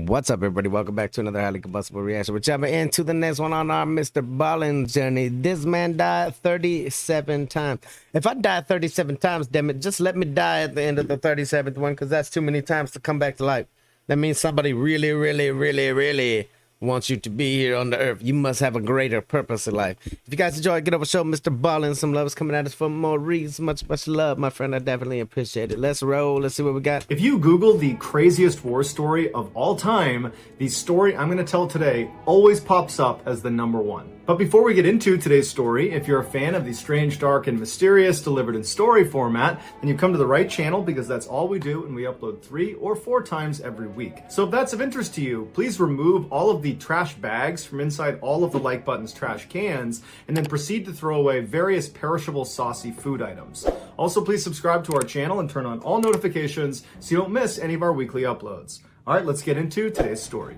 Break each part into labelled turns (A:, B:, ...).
A: What's up, everybody? Welcome back to another highly combustible reaction. We're jumping into the next one on our Mr. Ballin journey. This man died 37 times. If I die 37 times, damn it, just let me die at the end of the 37th one, because that's too many times to come back to life. That means somebody really wants you to be here on the earth. You must have a greater purpose in life. If you guys enjoy, get over, show Mr. Ballin some love. Is coming at us for more reasons. Much love, my friend. I definitely appreciate it. Let's roll. Let's see what we got.
B: If you Google the craziest war story of all time, the story I'm going to tell today always pops up as the #1. But before we get into today's story, if you're a fan of the strange, dark, and mysterious delivered in story format, then you've come to the right channel, because that's all we do, and we upload 3 or 4 times every week. So if that's of interest to you, please remove all of the trash bags from inside all of the like button's trash cans, and then proceed to throw away various perishable saucy food items. Also, please subscribe to our channel and turn on all notifications so you don't miss any of our weekly uploads. All right, let's get into today's story.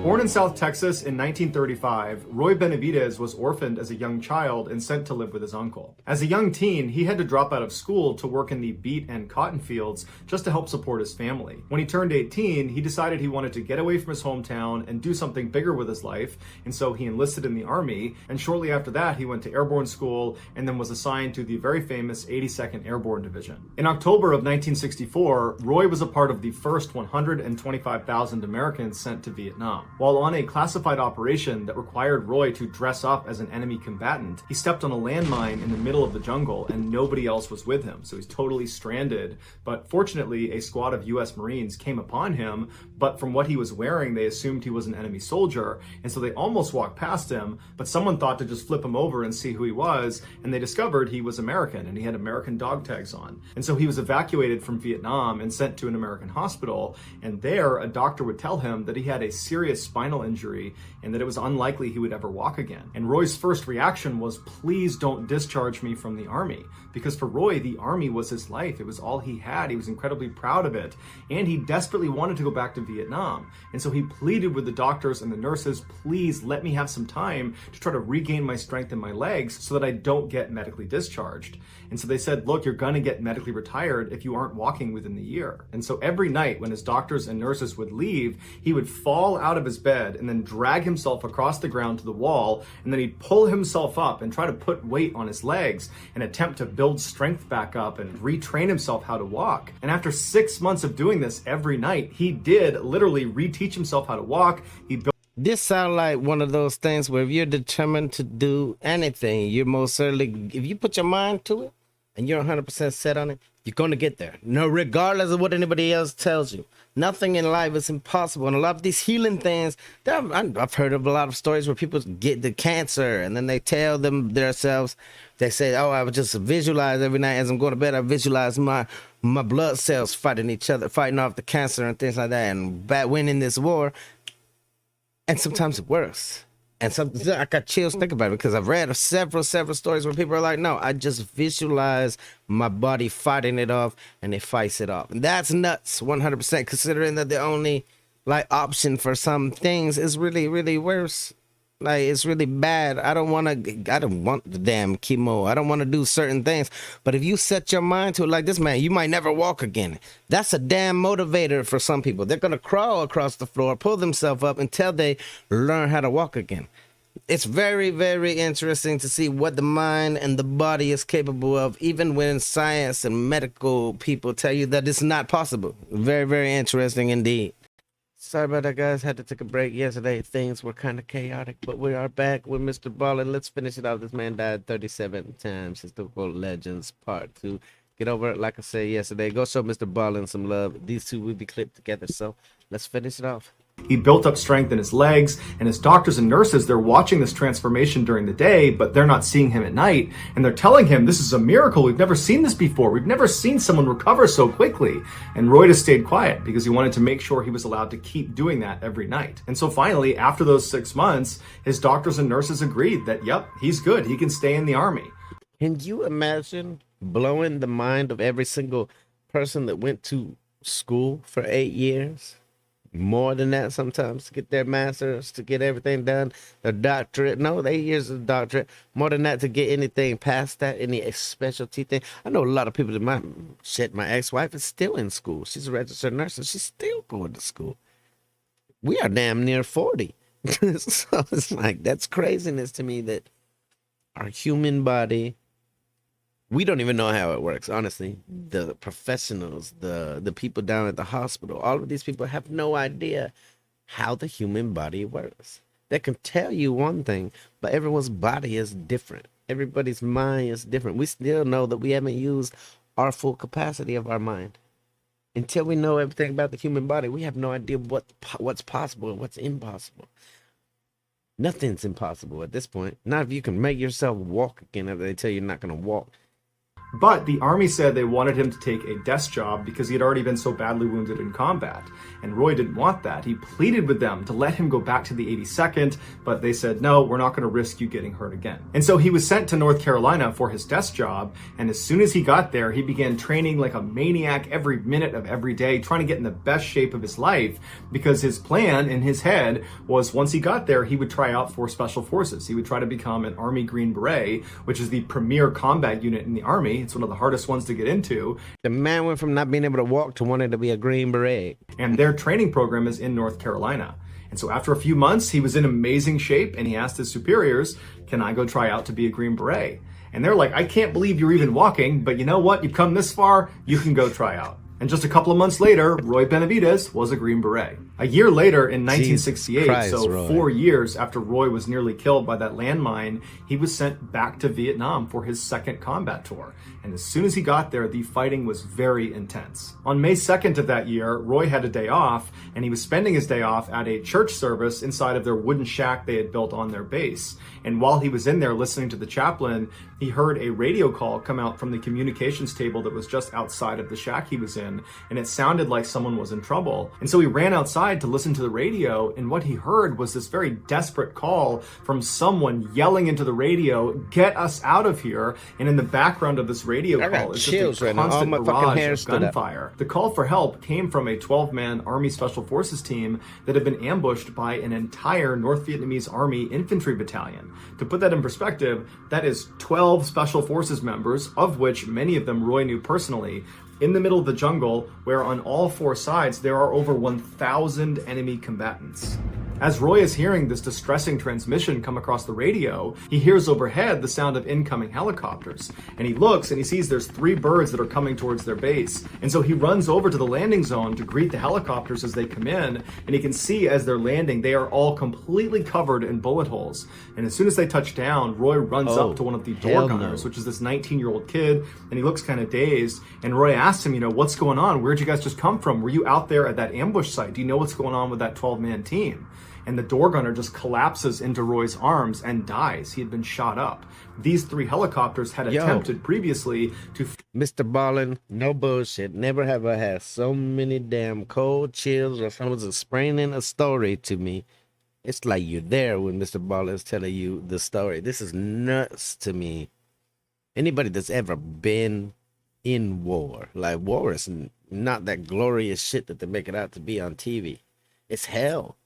B: Born in South Texas in 1935, Roy Benavidez was orphaned as a young child and sent to live with his uncle. As a young teen, he had to drop out of school to work in the beet and cotton fields just to help support his family. When he turned 18, he decided he wanted to get away from his hometown and do something bigger with his life, and so he enlisted in the Army, and shortly after that, he went to airborne school and then was assigned to the very famous 82nd Airborne Division. In October of 1964, Roy was a part of the first 125,000 Americans sent to Vietnam. While on a classified operation that required Roy to dress up as an enemy combatant, he stepped on a landmine in the middle of the jungle and nobody else was with him, so he's totally stranded. But fortunately, a squad of US Marines came upon him, but from what he was wearing, they assumed he was an enemy soldier, and so they almost walked past him, but someone thought to just flip him over and see who he was, and they discovered he was American, and he had American dog tags on. And so he was evacuated from Vietnam and sent to an American hospital, and there, a doctor would tell him that he had a serious spinal injury and that it was unlikely he would ever walk again. And Roy's first reaction was, please don't discharge me from the Army. Because for Roy, the Army was his life. It was all he had. He was incredibly proud of it. And he desperately wanted to go back to Vietnam. And so he pleaded with the doctors and the nurses, please let me have some time to try to regain my strength in my legs so that I don't get medically discharged. And so they said, look, you're going to get medically retired if you aren't walking within the year. And so every night when his doctors and nurses would leave, he would fall out of his bed and then drag himself across the ground to the wall, and then he'd pull himself up and try to put weight on his legs and attempt to build strength back up and retrain himself how to walk. And after 6 months of doing this every night, he did literally reteach himself how to walk. He built
A: This sounds like one of those things where if you're determined to do anything, you're most certainly, if you put your mind to it and you're 100% set on it, you're going to get there. No, regardless of what anybody else tells you. Nothing in life is impossible. And a lot of these healing things, I've heard of a lot of stories where people get the cancer and then they tell themselves, they say, oh, I would just visualize every night as I'm going to bed, I visualize my blood cells fighting each other, fighting off the cancer and things like that, and winning this war. And sometimes it works. And sometimes I got chills thinking about it, because I've read several stories where people are like, no, I just visualize my body fighting it off, and it fights it off. And that's nuts, 100%, considering that the only option for some things is really worse. Like, it's really bad. I don't want the damn chemo. I don't want to do certain things. But if you set your mind to it like this, man, you might never walk again. That's a damn motivator for some people. They're going to crawl across the floor, pull themselves up until they learn how to walk again. It's very interesting to see what the mind and the body is capable of, even when science and medical people tell you that it's not possible. Very interesting indeed. Sorry about that, guys. Had to take a break yesterday. Things were kind of chaotic, but we are back with Mr. Ballin. Let's finish it off. This man died 37 times. Historical Legends Part 2. Get over it, like I said yesterday. Go show Mr. Ballin some love. These two will be clipped together, so let's finish it off.
B: He built up strength in his legs, and his doctors and nurses, they're watching this transformation during the day, but they're not seeing him at night. And they're telling him, this is a miracle. We've never seen this before. We've never seen someone recover so quickly. And Roy just stayed quiet because he wanted to make sure he was allowed to keep doing that every night. And so finally, after those 6 months, his doctors and nurses agreed that, yep, he's good. He can stay in the Army.
A: Can you imagine blowing the mind of every single person that went to school for 8 years? more than that sometimes to get their masters, to get everything done, their doctorate. No, 8 years of doctorate. More than that to get anything past that, any specialty thing. I know a lot of people that my ex-wife is still in school. She's a registered nurse and she's still going to school. We are damn near 40. So it's like, that's craziness to me that our human body, we don't even know how it works, honestly. The professionals, the people down at the hospital, all of these people have no idea how the human body works. They can tell you one thing, but everyone's body is different. Everybody's mind is different. We still know that we haven't used our full capacity of our mind. Until we know everything about the human body, we have no idea what's possible and what's impossible. Nothing's impossible at this point. Not if you can make yourself walk again after they tell you you're not going to walk.
B: But the Army said they wanted him to take a desk job because he had already been so badly wounded in combat. And Roy didn't want that. He pleaded with them to let him go back to the 82nd, but they said, no, we're not going to risk you getting hurt again. And so he was sent to North Carolina for his desk job, and as soon as he got there, he began training like a maniac every minute of every day, trying to get in the best shape of his life, because his plan in his head was once he got there, he would try out for Special Forces. He would try to become an Army Green Beret, which is the premier combat unit in the Army. It's one of the hardest ones to get into.
A: The man went from not being able to walk to wanting to be a Green Beret.
B: And their training program is in North Carolina. And so after a few months, he was in amazing shape, and he asked his superiors, can I go try out to be a Green Beret? And they're like, I can't believe you're even walking, but you know what? You've come this far, you can go try out. And just a couple of months later, Roy Benavidez was a Green Beret. A year later, in 1968,
A: Christ,
B: so
A: Roy.
B: 4 years after Roy was nearly killed by that landmine, he was sent back to Vietnam for his second combat tour. And as soon as he got there, the fighting was very intense. On May 2nd of that year, Roy had a day off, and he was spending his day off at a church service inside of their wooden shack they had built on their base. And while he was in there listening to the chaplain, he heard a radio call come out from the communications table that was just outside of the shack he was in, and it sounded like someone was in trouble. And so he ran outside to listen to the radio, and what he heard was this very desperate call from someone yelling into the radio, get us out of here. And in the background of this radio call is just a constant barrage of gunfire. The call for help came from a 12-man Army Special Forces team that had been ambushed by an entire North Vietnamese Army infantry battalion. To put that in perspective, that is 12 Special Forces members, of which many of them Roy knew personally, in the middle of the jungle, where on all four sides there are over 1,000 enemy combatants. As Roy is hearing this distressing transmission come across the radio, he hears overhead the sound of incoming helicopters. And he looks and he sees there's 3 birds that are coming towards their base. And so he runs over to the landing zone to greet the helicopters as they come in. And he can see as they're landing, they are all completely covered in bullet holes. And as soon as they touch down, Roy runs up to one of the door gunners, which is this 19-year-old kid. And he looks kind of dazed. And Roy asks him, what's going on? Where'd you guys just come from? Were you out there at that ambush site? Do you know what's going on with that 12-man team? And the door gunner just collapses into Roy's arms and dies. He had been shot up. These 3 helicopters had attempted previously to...
A: Mr. Ballin, no bullshit. Never have I had so many damn cold chills or someone's explaining a story to me. It's like you're there when Mr. Ballin is telling you the story. This is nuts to me. Anybody that's ever been in war, like war is not that glorious shit that they make it out to be on TV. It's hell.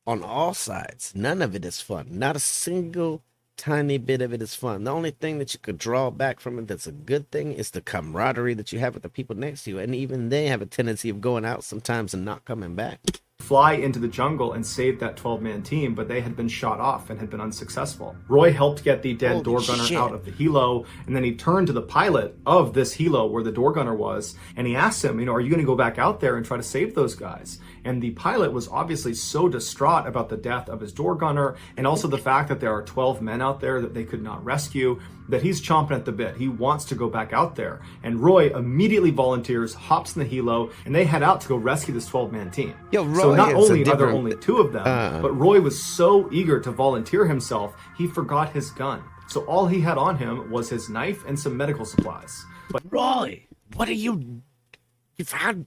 A: On all sides. None of it is fun. Not a single tiny bit of it is fun. The only thing that you could draw back from it that's a good thing is the camaraderie that you have with the people next to you. And even they have a tendency of going out sometimes and not coming back.
B: Fly into the jungle and save that 12-man team, but they had been shot off and had been unsuccessful. Roy helped get the dead door gunner out of the helo, and then he turned to the pilot of this helo where the door gunner was, and he asked him, are you going to go back out there and try to save those guys? And the pilot was obviously so distraught about the death of his door gunner, and also the fact that there are 12 men out there that they could not rescue, that he's chomping at the bit. He wants to go back out there. And Roy immediately volunteers, hops in the helo, and they head out to go rescue this 12-man team. So not only are there only 2 of them, but Roy was so eager to volunteer himself, he forgot his gun. So all he had on him was his knife and some medical supplies. But
A: Roy, what are you... You found...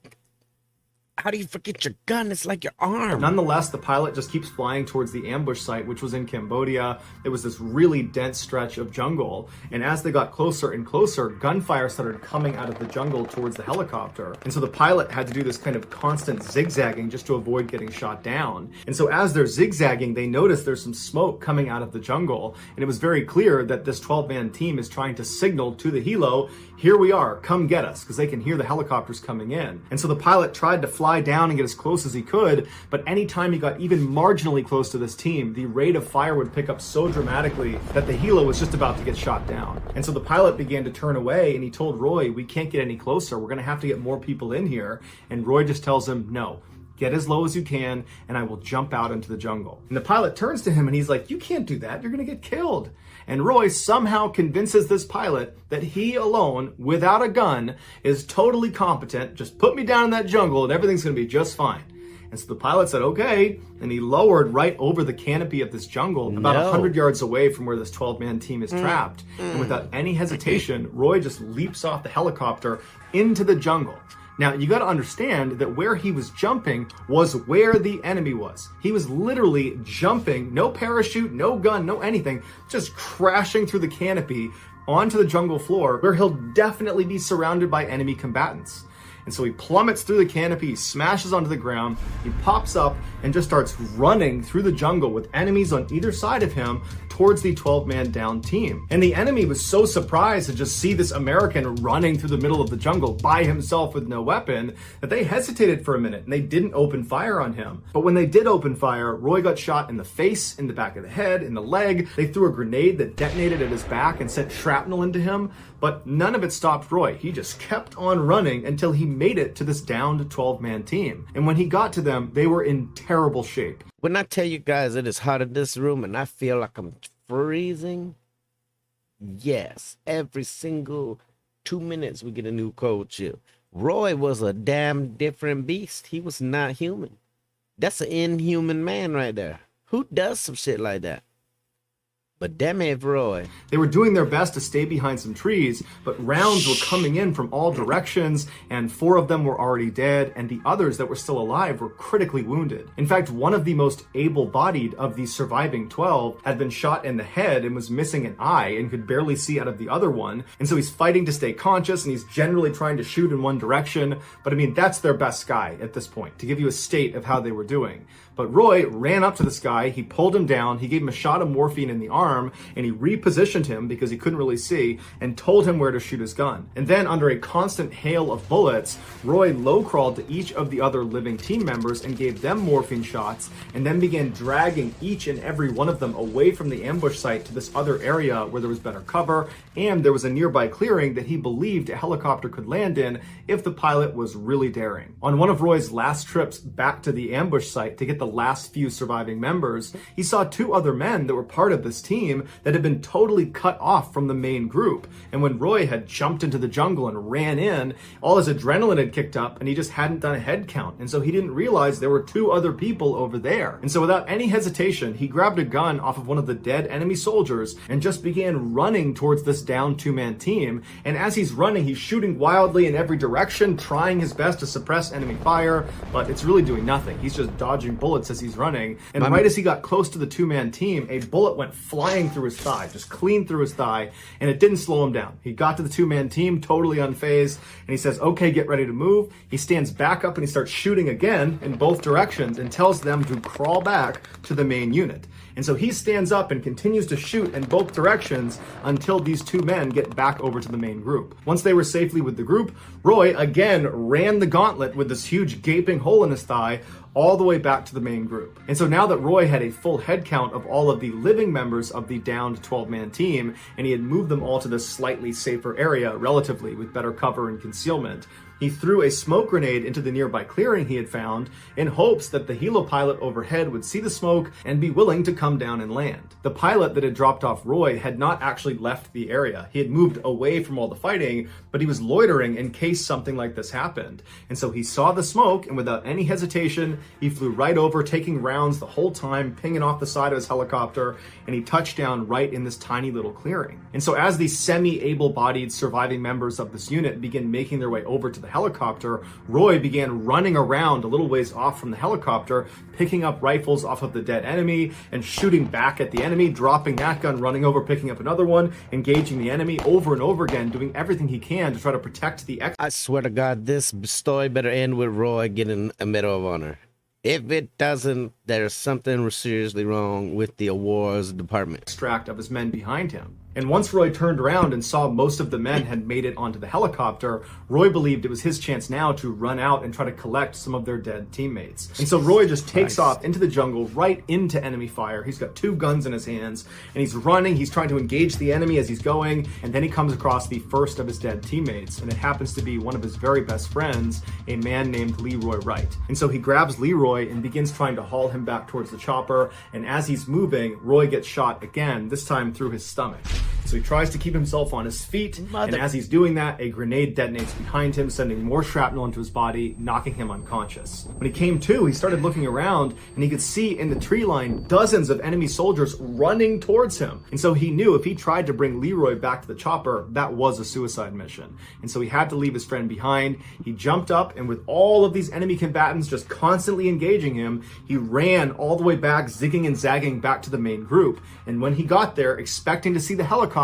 A: How do you forget your gun? It's like your arm.
B: Nonetheless, the pilot just keeps flying towards the ambush site, which was in Cambodia. It was this really dense stretch of jungle. And as they got closer and closer, gunfire started coming out of the jungle towards the helicopter. And so the pilot had to do this kind of constant zigzagging just to avoid getting shot down. And so as they're zigzagging, they notice there's some smoke coming out of the jungle. And it was very clear that this 12-man team is trying to signal to the helo, here we are, come get us, because they can hear the helicopters coming in. And so the pilot tried to fly down and get as close as he could, but anytime he got even marginally close to this team, the rate of fire would pick up so dramatically that the helo was just about to get shot down. And so the pilot began to turn away, and he told Roy, we can't get any closer, we're gonna have to get more people in here. And Roy just tells him, no, get as low as you can, and I will jump out into the jungle. And the pilot turns to him and he's like, you can't do that, you're gonna get killed. And Roy somehow convinces this pilot that he alone, without a gun, is totally competent. Just put me down in that jungle and everything's gonna be just fine. And so the pilot said, okay, and he lowered right over the canopy of this jungle, about 100 yards away from where this 12-man team is trapped. And without any hesitation, Roy just leaps off the helicopter into the jungle. Now, you got to understand that where he was jumping was where the enemy was. He was literally jumping, no parachute, no gun, no anything, just crashing through the canopy onto the jungle floor where he'll definitely be surrounded by enemy combatants. And so he plummets through the canopy, he smashes onto the ground, he pops up and just starts running through the jungle with enemies on either side of him towards the 12-man down team. And the enemy was so surprised to just see this American running through the middle of the jungle by himself with no weapon that they hesitated for a minute and they didn't open fire on him. But when they did open fire, Roy got shot in the face, in the back of the head, in the leg. They threw a grenade that detonated at his back and sent shrapnel into him, but none of it stopped Roy. He just kept on running until he made it to this downed 12-man team. And when he got to them, they were in terrible shape.
A: When I tell you guys it is hot in this room and I feel like I'm freezing, yes, every single 2 minutes we get a new cold chill. Roy was a damn different beast. He was not human. That's an inhuman man right there. Who does some shit like that? But damn it, Roy.
B: They were doing their best to stay behind some trees, but rounds were coming in from all directions, and 4 of them were already dead, and the others that were still alive were critically wounded. In fact, one of the most able-bodied of the surviving 12 had been shot in the head and was missing an eye and could barely see out of the other one, and so he's fighting to stay conscious, and he's generally trying to shoot in one direction, but I mean, that's their best guy at this point, to give you a state of how they were doing. But Roy ran up to this guy, he pulled him down, he gave him a shot of morphine in the arm, and he repositioned him because he couldn't really see, and told him where to shoot his gun. And then, under a constant hail of bullets, Roy low-crawled to each of the other living team members and gave them morphine shots, and then began dragging each and every one of them away from the ambush site to this other area where there was better cover, and there was a nearby clearing that he believed a helicopter could land in if the pilot was really daring. On one of Roy's last trips back to the ambush site to get the last few surviving members, he saw 2 other men that were part of this team that had been totally cut off from the main group. And when Roy had jumped into the jungle and ran in, all his adrenaline had kicked up and he just hadn't done a head count. And so he didn't realize there were 2 other people over there. And so without any hesitation, he grabbed a gun off of one of the dead enemy soldiers and just began running towards this down 2-man team. And as he's running, he's shooting wildly in every direction, trying his best to suppress enemy fire, but it's really doing nothing. He's just dodging bullets as he's running. And right as he got close to the 2-man team, a bullet went flying through his thigh, just clean through his thigh, and it didn't slow him down. He got to the 2-man team totally unfazed, and he says, okay, get ready to move. He stands back up and he starts shooting again in both directions and tells them to crawl back to the main unit. And so he stands up and continues to shoot in both directions until these 2 men get back over to the main group. Once they were safely with the group, Roy again ran the gauntlet with this huge gaping hole in his thigh all the way back to the main group. And so now that Roy had a full head count of all of the living members of the downed 12-man team, and he had moved them all to this slightly safer area relatively with better cover and concealment, he threw a smoke grenade into the nearby clearing he had found in hopes that the helo pilot overhead would see the smoke and be willing to come down and land. The pilot that had dropped off Roy had not actually left the area. He had moved away from all the fighting, but he was loitering in case something like this happened. And so he saw the smoke, and without any hesitation, he flew right over, taking rounds the whole time, pinging off the side of his helicopter, and he touched down right in this tiny little clearing. And so as the semi-able-bodied surviving members of this unit begin making their way over to the helicopter, Roy began running around a little ways off from the helicopter, picking up rifles off of the dead enemy and shooting back at the enemy, dropping that gun, running over, picking up another one, engaging the enemy over and over again, doing everything he can to try to protect the
A: I swear to God, this story better end with Roy getting a Medal of Honor. If it doesn't, there's something seriously wrong with the awards department.
B: extract of his men behind him. And once Roy turned around and saw most of the men had made it onto the helicopter, Roy believed it was his chance now to run out and try to collect some of their dead teammates. And so Roy just takes off into the jungle, right into enemy fire. He's got 2 guns in his hands, and he's running. He's trying to engage the enemy as he's going, and then he comes across the first of his dead teammates, and it happens to be one of his very best friends, a man named Leroy Wright. And so he grabs Leroy and begins trying to haul him back towards the chopper, and as he's moving, Roy gets shot again, this time through his stomach. So he tries to keep himself on his feet, and as he's doing that, a grenade detonates behind him, sending more shrapnel into his body, knocking him unconscious. When he came to, he started looking around, and he could see in the tree line dozens of enemy soldiers running towards him. And so he knew if he tried to bring Leroy back to the chopper, that was a suicide mission. And so he had to leave his friend behind. He jumped up, and with all of these enemy combatants just constantly engaging him, he ran all the way back, zigging and zagging back to the main group. And when he got there, expecting to see the helicopter,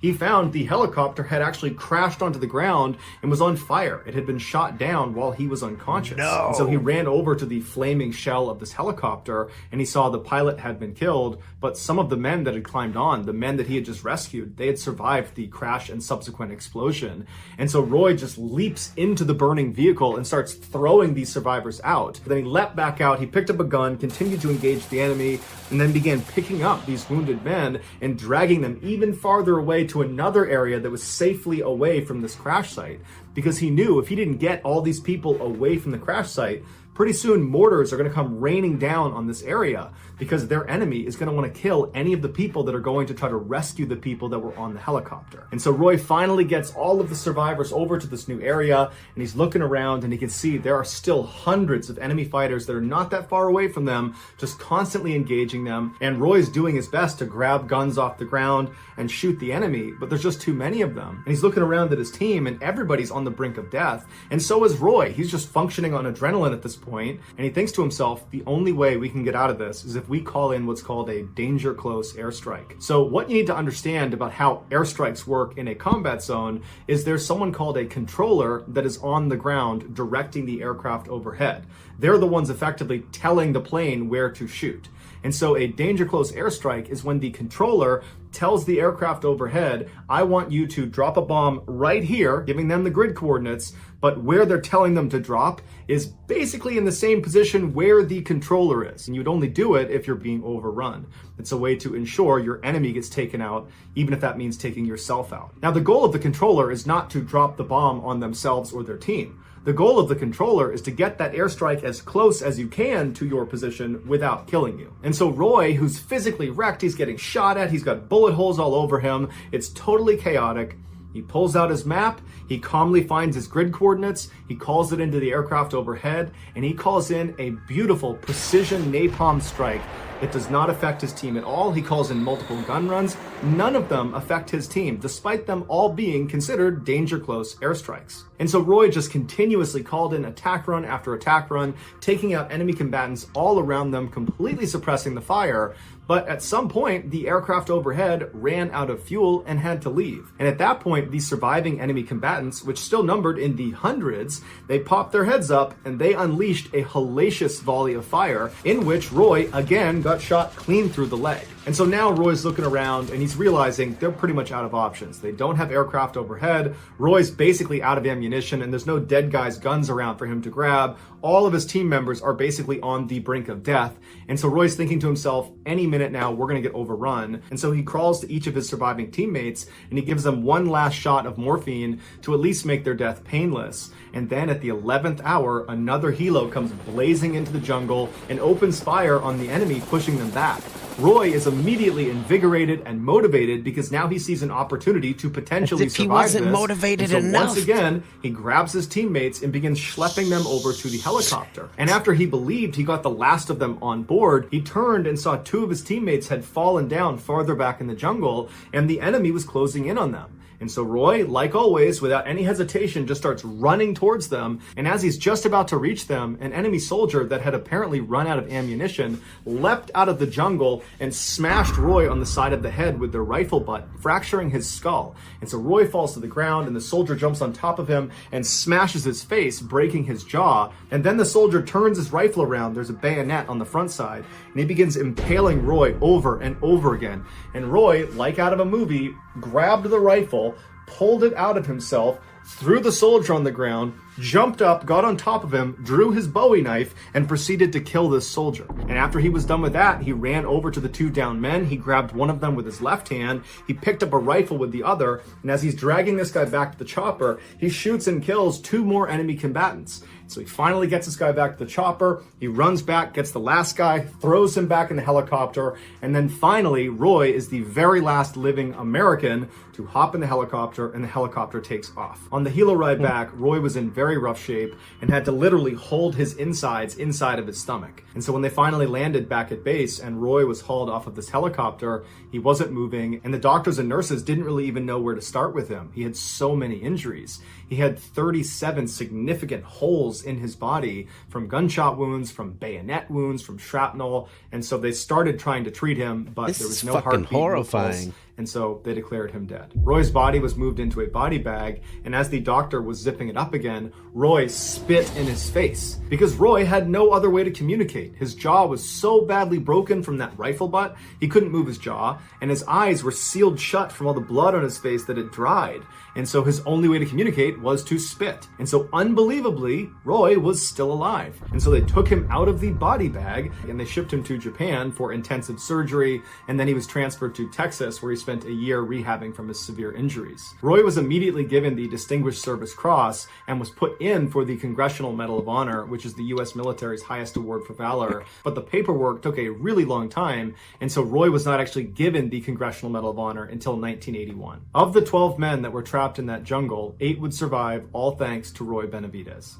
B: he found the helicopter had actually crashed onto the ground and was on fire. It had been shot down while he was unconscious.
A: No.
B: And so he ran over to the flaming shell of this helicopter, and he saw the pilot had been killed, but some of the men that had climbed on, the men that he had just rescued, they had survived the crash and subsequent explosion. And so Roy just leaps into the burning vehicle and starts throwing these survivors out. Then he leapt back out, he picked up a gun, continued to engage the enemy, and then began picking up these wounded men and dragging them even farther away to another area that was safely away from this crash site, because he knew if he didn't get all these people away from the crash site, pretty soon mortars are going to come raining down on this area, because their enemy is going to want to kill any of the people that are going to try to rescue the people that were on the helicopter. And so Roy finally gets all of the survivors over to this new area, and he's looking around, and he can see there are still hundreds of enemy fighters that are not that far away from them, just constantly engaging them. And Roy's doing his best to grab guns off the ground and shoot the enemy, but there's just too many of them. And he's looking around at his team, and everybody's on the brink of death. And so is Roy. He's just functioning on adrenaline at this point, and he thinks to himself, the only way we can get out of this is if we call in what's called a danger close airstrike. So what you need to understand about how airstrikes work in a combat zone is there's someone called a controller that is on the ground directing the aircraft overhead. They're the ones effectively telling the plane where to shoot. And so a danger close airstrike is when the controller tells the aircraft overhead, I want you to drop a bomb right here, giving them the grid coordinates, but where they're telling them to drop is basically in the same position where the controller is. And you'd only do it if you're being overrun. It's a way to ensure your enemy gets taken out, even if that means taking yourself out. Now, the goal of the controller is not to drop the bomb on themselves or their team. The goal of the controller is to get that airstrike as close as you can to your position without killing you. And so Roy, who's physically wrecked, he's getting shot at, he's got bullet holes all over him, it's totally chaotic. He pulls out his map, he calmly finds his grid coordinates, he calls it into the aircraft overhead, and he calls in a beautiful precision napalm strike. It does not affect his team at all. He calls in multiple gun runs. None of them affect his team, despite them all being considered danger close airstrikes. And so Roy just continuously called in attack run after attack run, taking out enemy combatants all around them, completely suppressing the fire. But at some point, the aircraft overhead ran out of fuel and had to leave. And at that point, the surviving enemy combatants, which still numbered in the hundreds, they popped their heads up and they unleashed a hellacious volley of fire in which Roy again got shot clean through the leg. And so now Roy's looking around and he's realizing they're pretty much out of options. They don't have aircraft overhead. Roy's basically out of ammunition and there's no dead guys' guns around for him to grab. All of his team members are basically on the brink of death. And so Roy's thinking to himself, any minute now, we're going to get overrun. And so he crawls to each of his surviving teammates and he gives them one last shot of morphine to at least make their death painless. And then at the 11th hour, another helo comes blazing into the jungle and opens fire on the enemy, pushing them back. Roy is immediately invigorated and motivated because now he sees an opportunity to potentially survive this.
A: He wasn't motivated enough.
B: Once again, he grabs his teammates and begins schlepping them over to the helicopter. And after he believed he got the last of them on board, he turned and saw two of his teammates had fallen down farther back in the jungle and the enemy was closing in on them. And so Roy, like always, without any hesitation, just starts running towards them. And as he's just about to reach them, an enemy soldier that had apparently run out of ammunition leapt out of the jungle and smashed Roy on the side of the head with their rifle butt, fracturing his skull. And so Roy falls to the ground, and the soldier jumps on top of him and smashes his face, breaking his jaw. And then the soldier turns his rifle around. There's a bayonet on the front side, and he begins impaling Roy over and over again. And Roy, like out of a movie, grabbed the rifle, pulled it out of himself, threw the soldier on the ground, jumped up, got on top of him, drew his Bowie knife, and proceeded to kill this soldier. And after he was done with that, he ran over to the two downed men. He grabbed one of them with his left hand. He picked up a rifle with the other. And as he's dragging this guy back to the chopper, he shoots and kills two more enemy combatants. So he finally gets this guy back to the chopper. He runs back, gets the last guy, throws him back in the helicopter. And then finally, Roy is the very last living American to hop in the helicopter, and the helicopter takes off. On the helo ride back, Roy was in very rough shape and had to literally hold his insides inside of his stomach. And so when they finally landed back at base and Roy was hauled off of this helicopter, he wasn't moving, and the doctors and nurses didn't really even know where to start with him. He had so many injuries. He had 37 significant holes in his body from gunshot wounds, from bayonet wounds, from shrapnel. And so they started trying to treat him, but there was no heartbeat,
A: horrifying.
B: no pulse, and so they declared him dead. Roy's body was moved into a body bag, and as the doctor was zipping it up again, Roy spit in his face because Roy had no other way to communicate. His jaw was so badly broken from that rifle butt, he couldn't move his jaw, and his eyes were sealed shut from all the blood on his face that had dried. And so his only way to communicate was to spit. And so unbelievably, Roy was still alive. And so they took him out of the body bag and they shipped him to Japan for intensive surgery. And then he was transferred to Texas, where he spent a year rehabbing from his severe injuries. Roy was immediately given the Distinguished Service Cross and was put in for the Congressional Medal of Honor, which is the U.S. military's highest award for valor. But the paperwork took a really long time. And so Roy was not actually given the Congressional Medal of Honor until 1981. Of the 12 men that were trapped in that jungle, 8 would survive, all thanks to Roy Benavidez.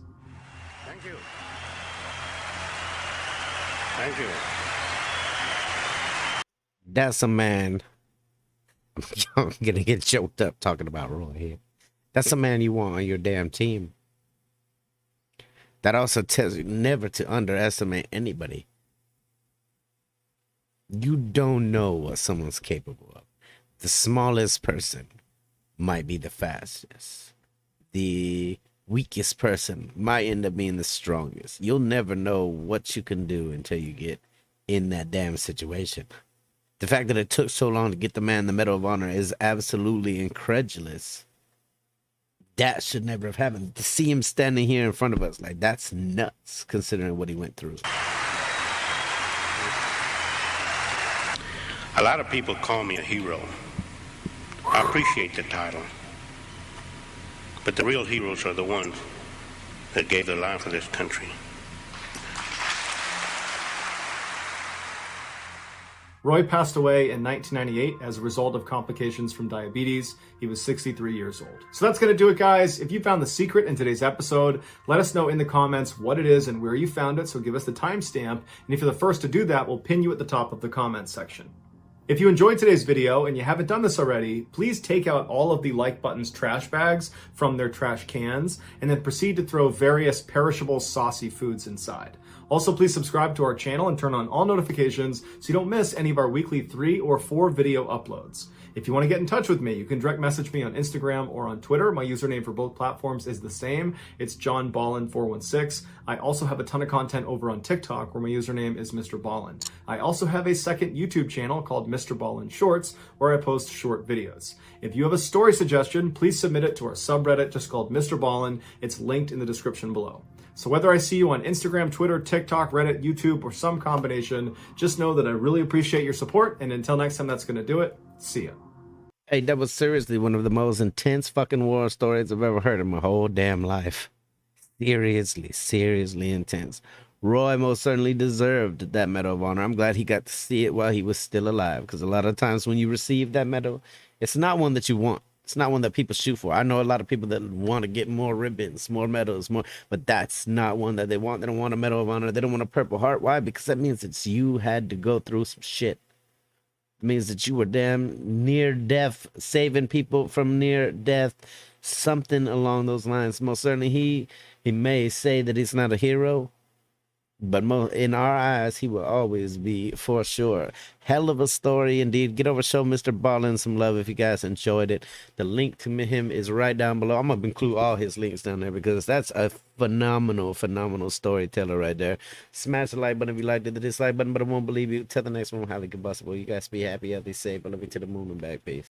C: Thank you. Thank you.
A: That's a man. I'm gonna get choked up talking about Roy here. That's a man you want on your damn team. That also tells you never to underestimate anybody. You don't know what someone's capable of. The smallest person might be the fastest. The weakest person might end up being the strongest. You'll never know what you can do until you get in that damn situation. The fact that it took so long to get the man the Medal of Honor is absolutely incredulous. That should never have happened. To see him standing here in front of us, like, that's nuts considering what he went through.
C: A lot of people call me a hero. I appreciate the title. But the real heroes are the ones that gave their life for this country.
B: Roy passed away in 1998 as a result of complications from diabetes. He was 63 years old. So that's going to do it, guys. If you found the secret in today's episode, let us know in the comments what it is and where you found it. So give us the timestamp. And if you're the first to do that, we'll pin you at the top of the comments section. If you enjoyed today's video and you haven't done this already, please take out all of the like button's trash bags from their trash cans and then proceed to throw various perishable saucy foods inside. Also, please subscribe to our channel and turn on all notifications so you don't miss any of our weekly 3 or 4 video uploads. If you want to get in touch with me, you can direct message me on Instagram or on Twitter. My username for both platforms is the same. It's JohnBallin416. I also have a ton of content over on TikTok where my username is Mr. Ballin. I also have a second YouTube channel called Mr. Ballin Shorts where I post short videos. If you have a story suggestion, please submit it to our subreddit just called Mr. Ballin. It's linked in the description below. So whether I see you on Instagram, Twitter, TikTok, Reddit, YouTube, or some combination, just know that I really appreciate your support. And until next time, that's going to do it. See ya.
A: Hey, that was seriously one of the most intense fucking war stories I've ever heard in my whole damn life. Seriously intense. Roy most certainly deserved that Medal of Honor. I'm glad he got to see it while he was still alive, because a lot of times when you receive that medal, it's not one that you want. It's not one that people shoot for. I know a lot of people that want to get more ribbons, more medals, more, but that's not one that they want. They don't want a Medal of Honor. They don't want a Purple Heart. Why? Because that means it's you had to go through some shit. means that you were damn near death, saving people from near death, something along those lines. Most certainly, he may say that he's not a hero, but in our eyes, he will always be, for sure. Hell of a story indeed. Get over, show Mr. Ballin some love if you guys enjoyed it. The link to him is right down below. I'm going to include all his links down there because that's a phenomenal storyteller right there. Smash the like button if you liked it, the dislike button, but I won't believe you. Till the next one, highly combustible. You guys be happy, healthy, safe. I love you to the moon and back. Peace.